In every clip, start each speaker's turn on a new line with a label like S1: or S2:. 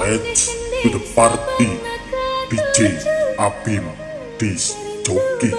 S1: Let's to the party. DJ Abim Disc Joki.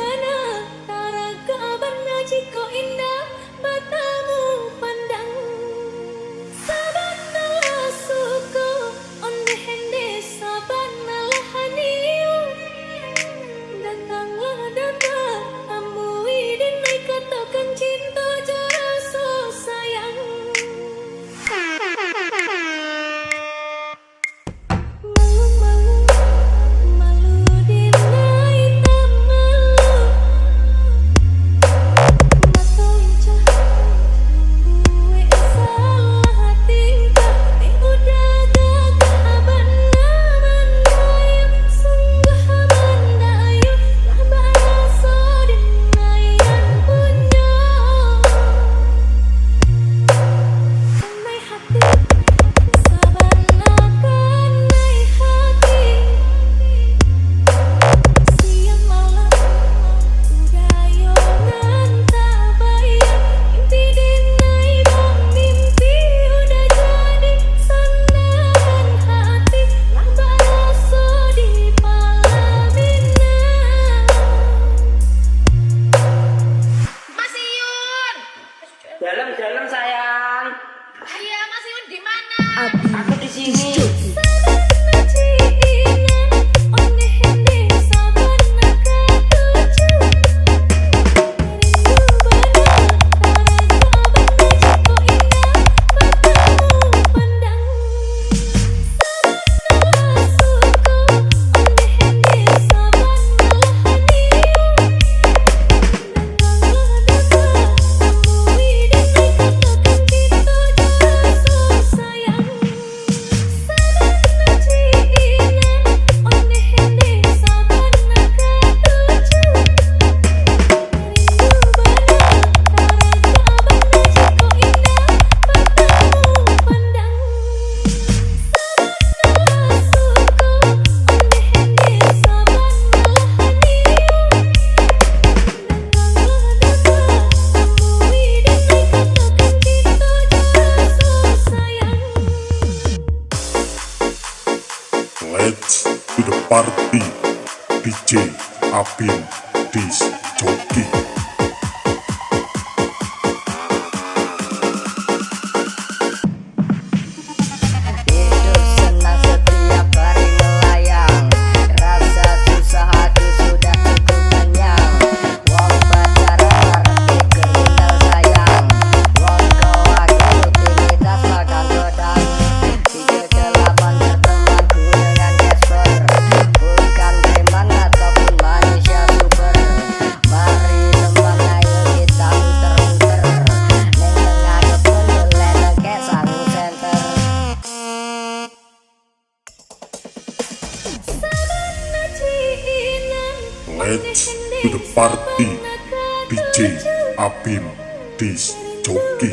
S2: Dalam sayang.
S3: Iya, Mas Yun di mana?
S2: Aku di sini.
S1: Let's to the party. DJ Abim Disc Joki.
S2: Hidup senang setiap hari melayang. Rasa susah hati sudah cukup kenyang. Wong pacaran arep dikenal sayang. Wong kawan rutinitas makan godang. Tiga kelaman berteman dengan Casper. Bukan preman ataupun manusia super. Mari teman ayo kita muter-muter. Neng tengah kebun leleng ke sangu center.
S1: Let's to the party. DJ Abim Disc Joki.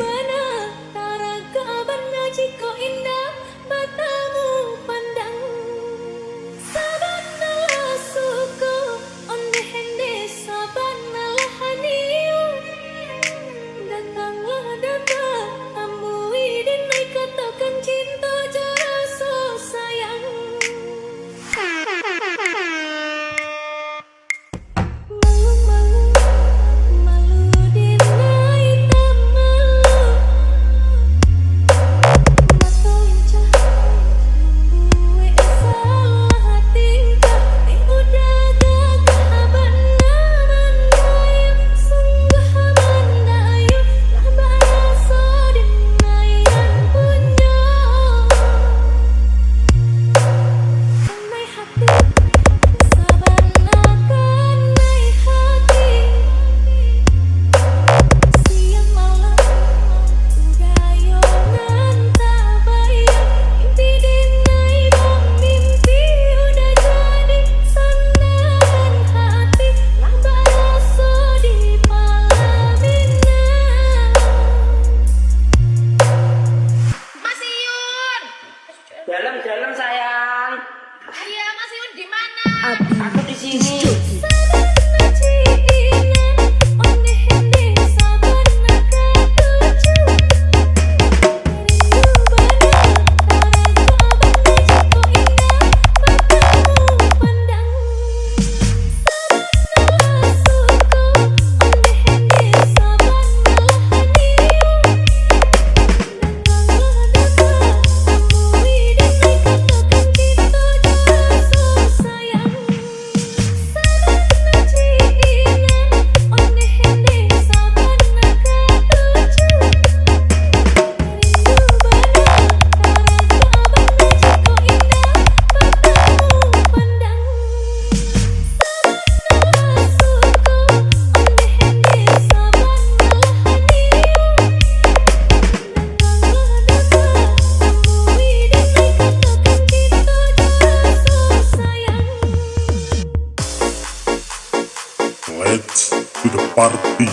S1: Party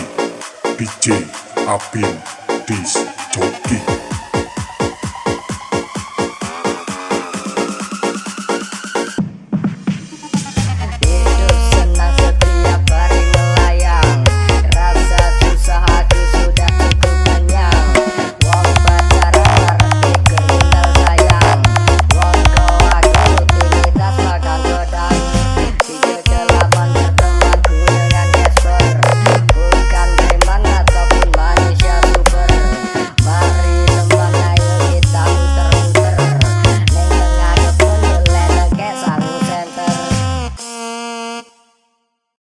S1: DJ Apin Disc Joki.